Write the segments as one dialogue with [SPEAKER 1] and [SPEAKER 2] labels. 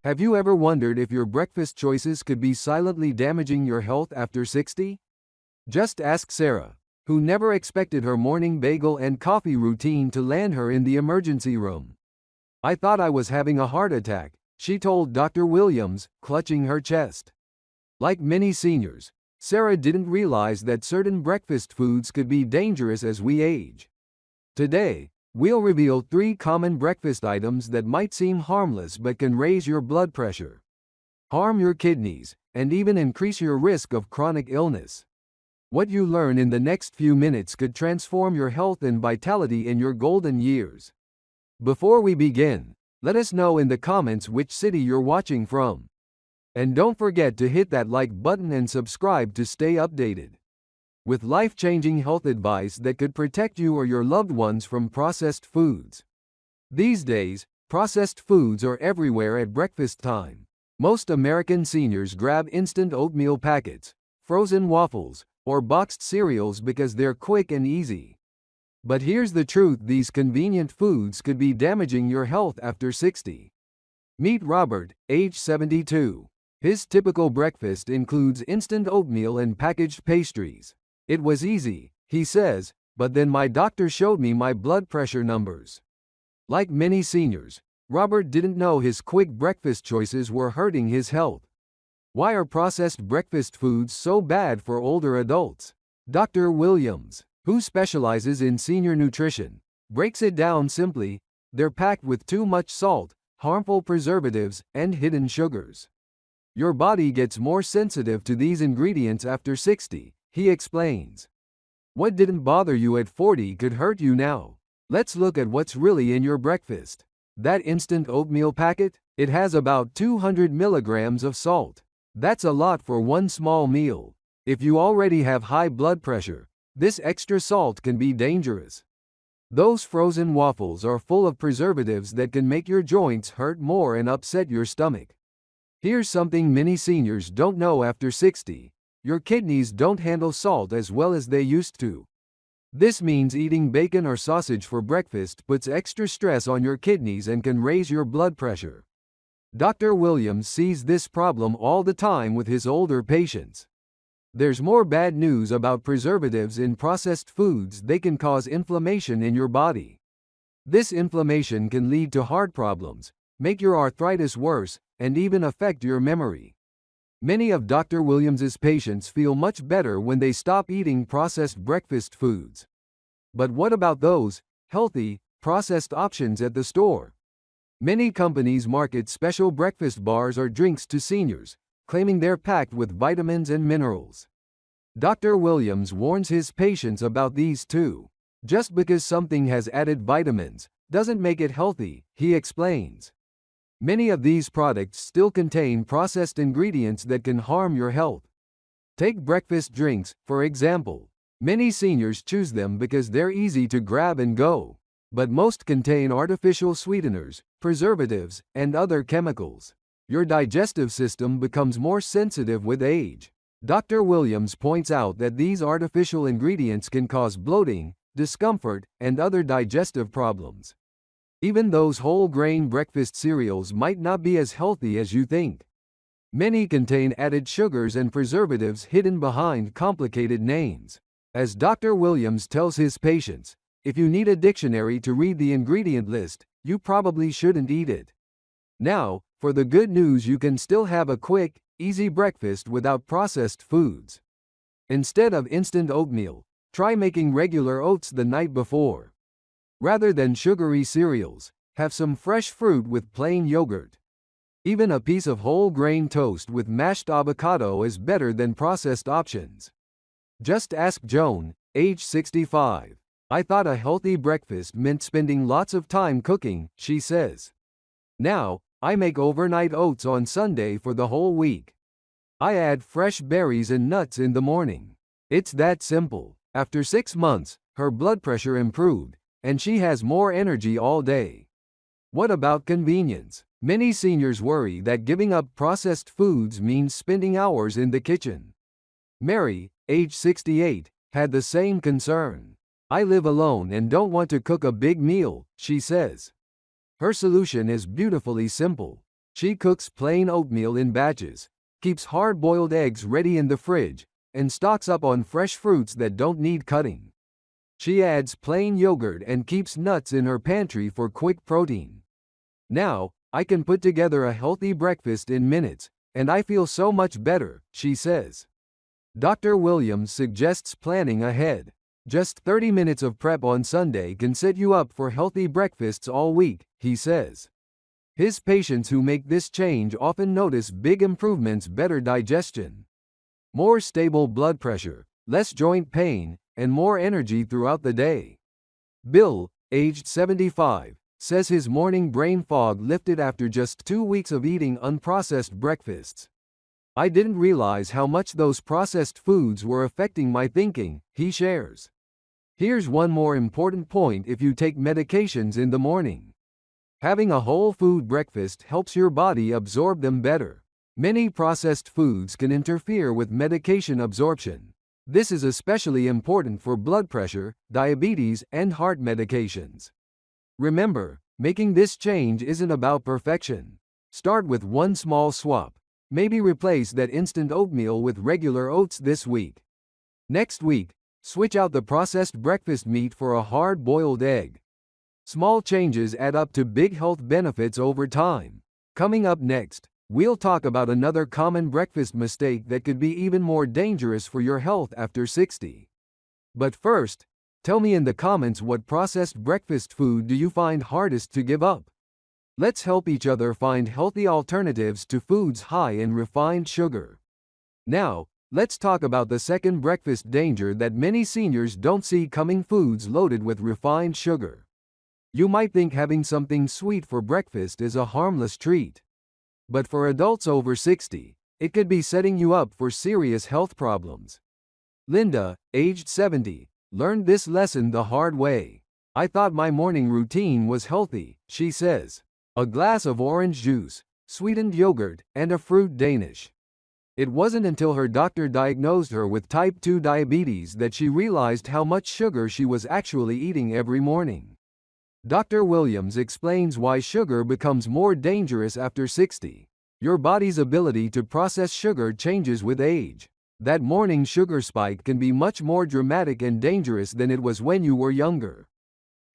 [SPEAKER 1] Have you ever wondered if your breakfast choices could be silently damaging your health after 60? Just ask Sarah, who never expected her morning bagel and coffee routine to land her in the emergency room. "I thought I was having a heart attack," she told Dr. Williams, clutching her chest. Like many seniors, Sarah didn't realize that certain breakfast foods could be dangerous as we age. Today, we'll reveal 3 common breakfast items that might seem harmless but can raise your blood pressure, harm your kidneys, and even increase your risk of chronic illness. What you learn in the next few minutes could transform your health and vitality in your golden years. Before we begin, let us know in the comments which city you're watching from. And don't forget to hit that like button and subscribe to stay updated with life-changing health advice that could protect you or your loved ones from processed foods. These days, processed foods are everywhere at breakfast time. Most American seniors grab instant oatmeal packets, frozen waffles, or boxed cereals because they're quick and easy. But here's the truth: these convenient foods could be damaging your health after 60. Meet Robert, age 72. His typical breakfast includes instant oatmeal and packaged pastries. "It was easy," he says, "but then my doctor showed me my blood pressure numbers." Like many seniors, Robert didn't know his quick breakfast choices were hurting his health. Why are processed breakfast foods so bad for older adults? Dr. Williams, who specializes in senior nutrition, breaks it down simply: they're packed with too much salt, harmful preservatives, and hidden sugars. Your body gets more sensitive to these ingredients after 60, he explains. What didn't bother you at 40 could hurt you now. Let's look at what's really in your breakfast. That instant oatmeal packet? It has about 200 milligrams of salt. That's a lot for one small meal. If you already have high blood pressure, this extra salt can be dangerous. Those frozen waffles are full of preservatives that can make your joints hurt more and upset your stomach. Here's something many seniors don't know after 60. Your kidneys don't handle salt as well as they used to. This means eating bacon or sausage for breakfast puts extra stress on your kidneys and can raise your blood pressure. Dr. Williams sees this problem all the time with his older patients. There's more bad news about preservatives in processed foods. They can cause inflammation in your body. This inflammation can lead to heart problems, make your arthritis worse, and even affect your memory. Many of Dr. Williams's patients feel much better when they stop eating processed breakfast foods. But what about those healthy, processed options at the store? Many companies market special breakfast bars or drinks to seniors, claiming they're packed with vitamins and minerals. Dr. Williams warns his patients about these too. Just because something has added vitamins doesn't make it healthy, he explains. Many of these products still contain processed ingredients that can harm your health. Take breakfast drinks, for example. Many seniors choose them because they're easy to grab and go. But most contain artificial sweeteners, preservatives, and other chemicals. Your digestive system becomes more sensitive with age. Dr. Williams points out that these artificial ingredients can cause bloating, discomfort, and other digestive problems. Even those whole grain breakfast cereals might not be as healthy as you think. Many contain added sugars and preservatives hidden behind complicated names. As Dr. Williams tells his patients, if you need a dictionary to read the ingredient list, you probably shouldn't eat it. Now, for the good news: you can still have a quick, easy breakfast without processed foods. Instead of instant oatmeal, try making regular oats the night before. Rather than sugary cereals, have some fresh fruit with plain yogurt. Even a piece of whole grain toast with mashed avocado is better than processed options. Just ask Joan, age 65. "I thought a healthy breakfast meant spending lots of time cooking," she says. "Now, I make overnight oats on Sunday for the whole week. I add fresh berries and nuts in the morning. It's that simple." After 6 months, her blood pressure improved, and she has more energy all day. What about convenience? Many seniors worry that giving up processed foods means spending hours in the kitchen. Mary, age 68, had the same concern. "I live alone and don't want to cook a big meal," she says. Her solution is beautifully simple. She cooks plain oatmeal in batches, keeps hard-boiled eggs ready in the fridge, and stocks up on fresh fruits that don't need cutting. She adds plain yogurt and keeps nuts in her pantry for quick protein. Now, I can put together a healthy breakfast in minutes, and I feel so much better, she says. Dr. Williams suggests planning ahead. Just 30 minutes of prep on Sunday can set you up for healthy breakfasts all week, he says. His patients who make this change often notice big improvements: better digestion, more stable blood pressure, less joint pain, and more energy throughout the day. Bill, aged 75, says his morning brain fog lifted after just 2 weeks of eating unprocessed breakfasts. I didn't realize how much those processed foods were affecting my thinking, he shares. Here's one more important point if you take medications in the morning. Having a whole food breakfast helps your body absorb them better. Many processed foods can interfere with medication absorption. This is especially important for blood pressure, diabetes, and heart medications. Remember, making this change isn't about perfection. Start with one small swap. Maybe replace that instant oatmeal with regular oats this week. Next week, switch out the processed breakfast meat for a hard-boiled egg. Small changes add up to big health benefits over time. Coming up next, we'll talk about another common breakfast mistake that could be even more dangerous for your health after 60. But first, tell me in the comments, what processed breakfast food do you find hardest to give up? Let's help each other find healthy alternatives to foods high in refined sugar. Now, let's talk about the second breakfast danger that many seniors don't see coming: foods loaded with refined sugar. You might think having something sweet for breakfast is a harmless treat. But for adults over 60, it could be setting you up for serious health problems. Linda, aged 70, learned this lesson the hard way. I thought my morning routine was healthy, she says. A glass of orange juice, sweetened yogurt, and a fruit Danish. It wasn't until her doctor diagnosed her with type 2 diabetes that she realized how much sugar she was actually eating every morning. Dr. Williams explains why sugar becomes more dangerous after 60. Your body's ability to process sugar changes with age. That morning sugar spike can be much more dramatic and dangerous than it was when you were younger.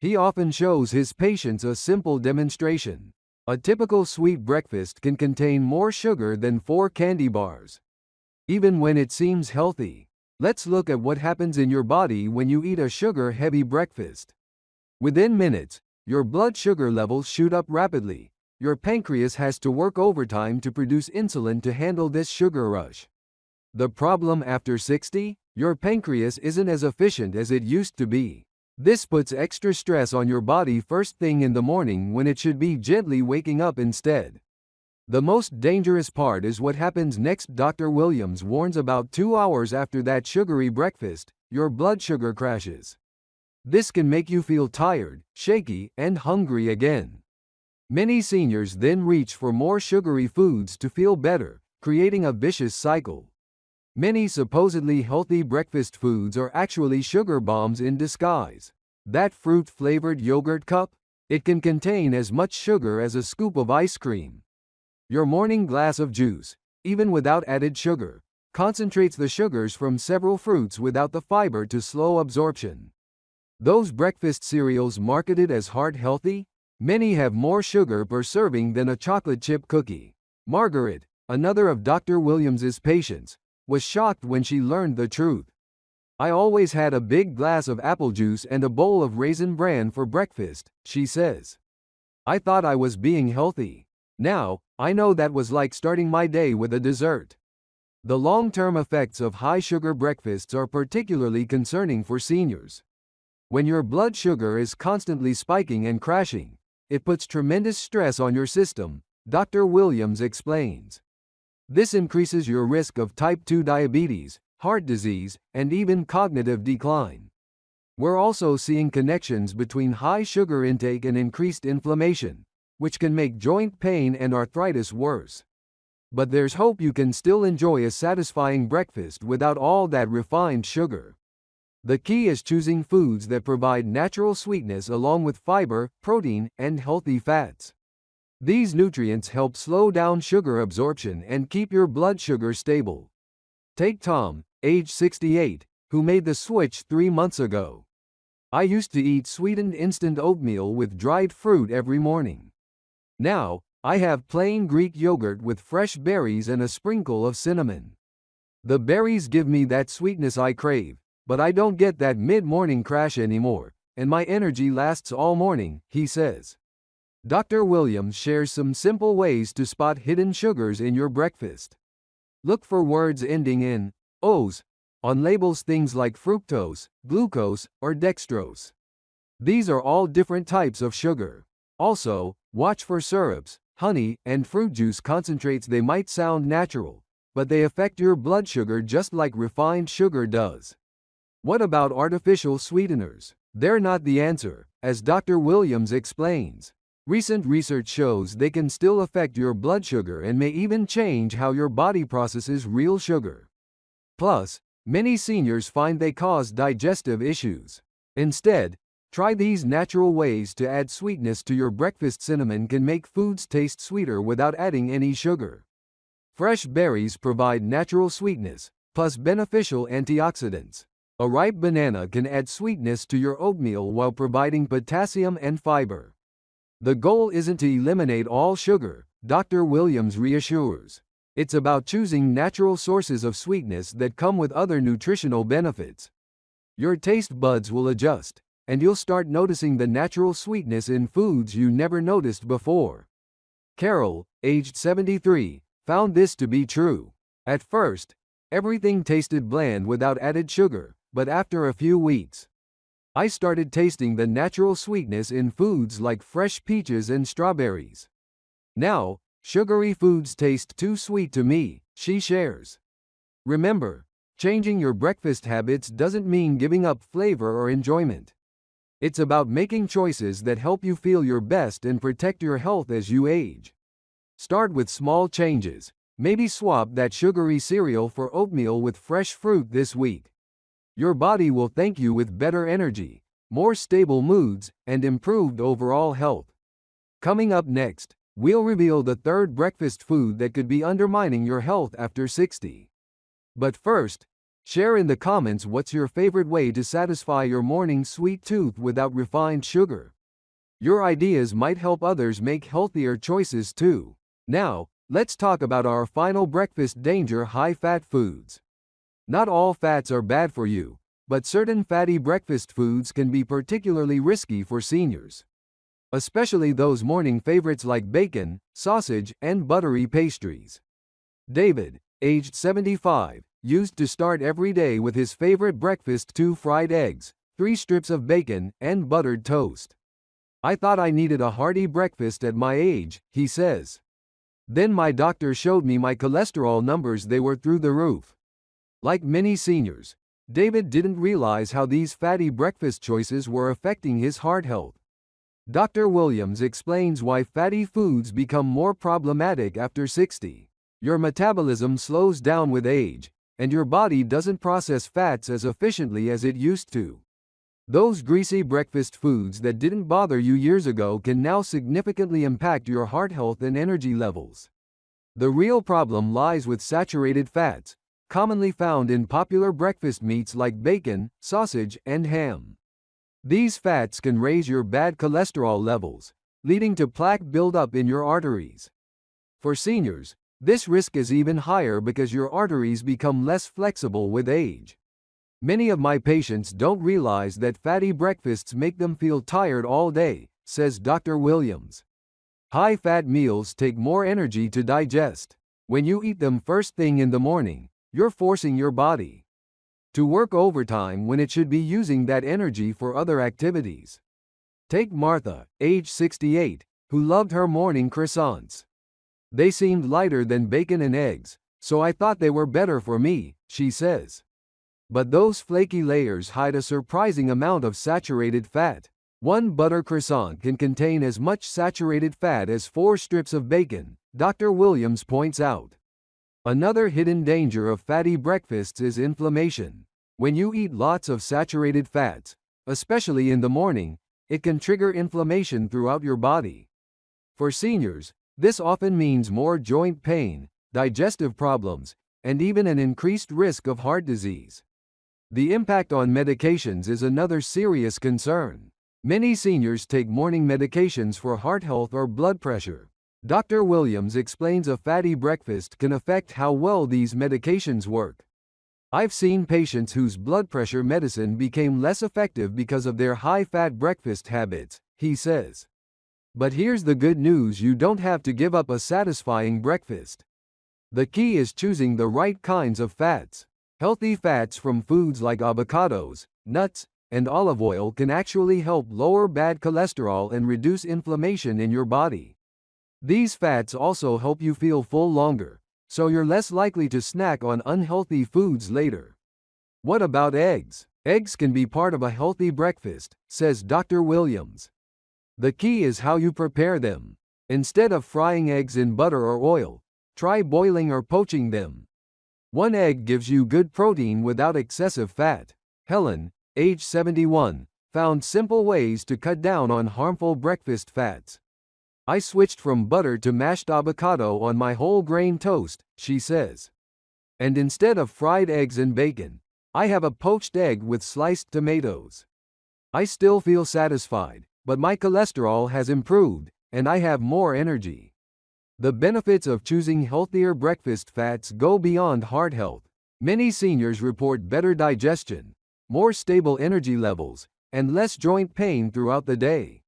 [SPEAKER 1] He often shows his patients a simple demonstration. A typical sweet breakfast can contain more sugar than 4 candy bars. Even when it seems healthy. Let's look at what happens in your body when you eat a sugar-heavy breakfast. Within minutes, your blood sugar levels shoot up rapidly. Your pancreas has to work overtime to produce insulin to handle this sugar rush. The problem after 60? Your pancreas isn't as efficient as it used to be. This puts extra stress on your body first thing in the morning when it should be gently waking up instead. The most dangerous part is what happens next. Dr. Williams warns about 2 hours after that sugary breakfast, your blood sugar crashes. This can make you feel tired, shaky, and hungry again. Many seniors then reach for more sugary foods to feel better, creating a vicious cycle. Many supposedly healthy breakfast foods are actually sugar bombs in disguise. That fruit-flavored yogurt cup? It can contain as much sugar as a scoop of ice cream. Your morning glass of juice, even without added sugar, concentrates the sugars from several fruits without the fiber to slow absorption. Those breakfast cereals marketed as heart-healthy? Many have more sugar per serving than a chocolate chip cookie. Margaret, another of Dr. Williams's patients, was shocked when she learned the truth. I always had a big glass of apple juice and a bowl of Raisin Bran for breakfast, she says. I thought I was being healthy. Now, I know that was like starting my day with a dessert. The long-term effects of high-sugar breakfasts are particularly concerning for seniors. When your blood sugar is constantly spiking and crashing, it puts tremendous stress on your system, Dr. Williams explains. This increases your risk of type 2 diabetes, heart disease, and even cognitive decline. We're also seeing connections between high sugar intake and increased inflammation, which can make joint pain and arthritis worse. But there's hope. You can still enjoy a satisfying breakfast without all that refined sugar. The key is choosing foods that provide natural sweetness along with fiber, protein, and healthy fats. These nutrients help slow down sugar absorption and keep your blood sugar stable. Take Tom, age 68, who made the switch 3 months ago. I used to eat sweetened instant oatmeal with dried fruit every morning. Now, I have plain Greek yogurt with fresh berries and a sprinkle of cinnamon. The berries give me that sweetness I crave, but I don't get that mid-morning crash anymore, and my energy lasts all morning, he says. Dr. Williams shares some simple ways to spot hidden sugars in your breakfast. Look for words ending in "-ose" on labels, things like fructose, glucose, or dextrose. These are all different types of sugar. Also, watch for syrups, honey, and fruit juice concentrates. They might sound natural, but they affect your blood sugar just like refined sugar does. What about artificial sweeteners? They're not the answer, as Dr. Williams explains. Recent research shows they can still affect your blood sugar and may even change how your body processes real sugar. Plus, many seniors find they cause digestive issues. Instead, try these natural ways to add sweetness to your breakfast. Cinnamon can make foods taste sweeter without adding any sugar. Fresh berries provide natural sweetness, plus beneficial antioxidants. A ripe banana can add sweetness to your oatmeal while providing potassium and fiber. The goal isn't to eliminate all sugar, Dr. Williams reassures. It's about choosing natural sources of sweetness that come with other nutritional benefits. Your taste buds will adjust, and you'll start noticing the natural sweetness in foods you never noticed before. Carol, aged 73, found this to be true. At first, everything tasted bland without added sugar, but after a few weeks, I started tasting the natural sweetness in foods like fresh peaches and strawberries. Now, sugary foods taste too sweet to me, she shares. Remember, changing your breakfast habits doesn't mean giving up flavor or enjoyment. It's about making choices that help you feel your best and protect your health as you age. Start with small changes. Maybe swap that sugary cereal for oatmeal with fresh fruit this week. Your body will thank you with better energy, more stable moods, and improved overall health. Coming up next, we'll reveal the third breakfast food that could be undermining your health after 60. But first, share in the comments what's your favorite way to satisfy your morning sweet tooth without refined sugar. Your ideas might help others make healthier choices too. Now, let's talk about our final breakfast danger: high-fat foods. Not all fats are bad for you, but certain fatty breakfast foods can be particularly risky for seniors. Especially those morning favorites like bacon, sausage, and buttery pastries. David, aged 75, used to start every day with his favorite breakfast: 2 fried eggs, 3 strips of bacon, and buttered toast. I thought I needed a hearty breakfast at my age, he says. Then my doctor showed me my cholesterol numbers, they were through the roof. Like many seniors, David didn't realize how these fatty breakfast choices were affecting his heart health. Dr. Williams explains why fatty foods become more problematic after 60. Your metabolism slows down with age, and your body doesn't process fats as efficiently as it used to. Those greasy breakfast foods that didn't bother you years ago can now significantly impact your heart health and energy levels. The real problem lies with saturated fats, commonly found in popular breakfast meats like bacon, sausage, and ham. These fats can raise your bad cholesterol levels, leading to plaque buildup in your arteries. For seniors, this risk is even higher because your arteries become less flexible with age. Many of my patients don't realize that fatty breakfasts make them feel tired all day, says Dr. Williams. High-fat meals take more energy to digest. When you eat them first thing in the morning, you're forcing your body to work overtime when it should be using that energy for other activities. Take Martha, age 68, who loved her morning croissants. They seemed lighter than bacon and eggs, so I thought they were better for me, she says. But those flaky layers hide a surprising amount of saturated fat. One butter croissant can contain as much saturated fat as 4 strips of bacon, Dr. Williams points out. Another hidden danger of fatty breakfasts is inflammation. When you eat lots of saturated fats, especially in the morning, it can trigger inflammation throughout your body. For seniors, this often means more joint pain, digestive problems, and even an increased risk of heart disease. The impact on medications is another serious concern. Many seniors take morning medications for heart health or blood pressure. Dr. Williams explains a fatty breakfast can affect how well these medications work. I've seen patients whose blood pressure medicine became less effective because of their high-fat breakfast habits, he says. But here's the good news: you don't have to give up a satisfying breakfast. The key is choosing the right kinds of fats. Healthy fats from foods like avocados, nuts, and olive oil can actually help lower bad cholesterol and reduce inflammation in your body. These fats also help you feel full longer, so you're less likely to snack on unhealthy foods later. What about eggs? Eggs can be part of a healthy breakfast, says Dr. Williams. The key is how you prepare them. Instead of frying eggs in butter or oil, try boiling or poaching them. One egg gives you good protein without excessive fat. Helen, age 71, found simple ways to cut down on harmful breakfast fats. I switched from butter to mashed avocado on my whole grain toast, she says. And instead of fried eggs and bacon, I have a poached egg with sliced tomatoes. I still feel satisfied, but my cholesterol has improved, and I have more energy. The benefits of choosing healthier breakfast fats go beyond heart health. Many seniors report better digestion, more stable energy levels, and less joint pain throughout the day.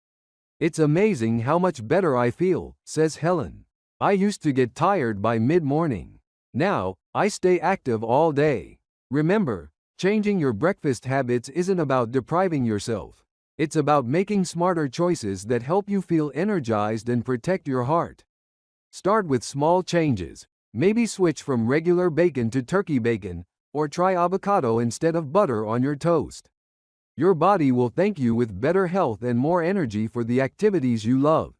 [SPEAKER 1] It's amazing how much better I feel, says Helen. I used to get tired by mid-morning. Now, I stay active all day. Remember, changing your breakfast habits isn't about depriving yourself. It's about making smarter choices that help you feel energized and protect your heart. Start with small changes. Maybe switch from regular bacon to turkey bacon, or try avocado instead of butter on your toast. Your body will thank you with better health and more energy for the activities you love.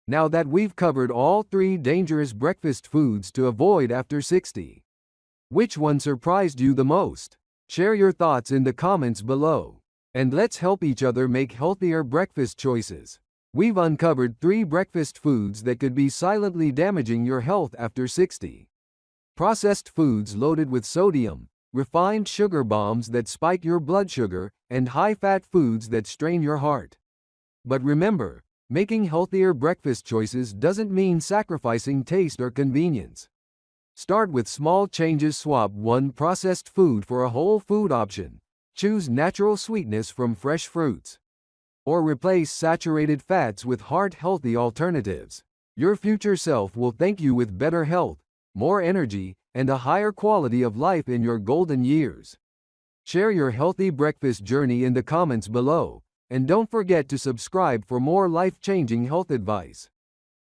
[SPEAKER 1] Now that we've covered all 3 dangerous breakfast foods to avoid after 60, which one surprised you the most? Share your thoughts in the comments below. And let's help each other make healthier breakfast choices. We've uncovered 3 breakfast foods that could be silently damaging your health after 60. Processed foods loaded with sodium, refined sugar bombs that spike your blood sugar, and high-fat foods that strain your heart. But remember, making healthier breakfast choices doesn't mean sacrificing taste or convenience. Start with small changes. Swap one processed food for a whole food option. Choose natural sweetness from fresh fruits. Or replace saturated fats with heart-healthy alternatives. Your future self will thank you with better health, more energy, and a higher quality of life in your golden years. Share your healthy breakfast journey in the comments below, and don't forget to subscribe for more life-changing health advice.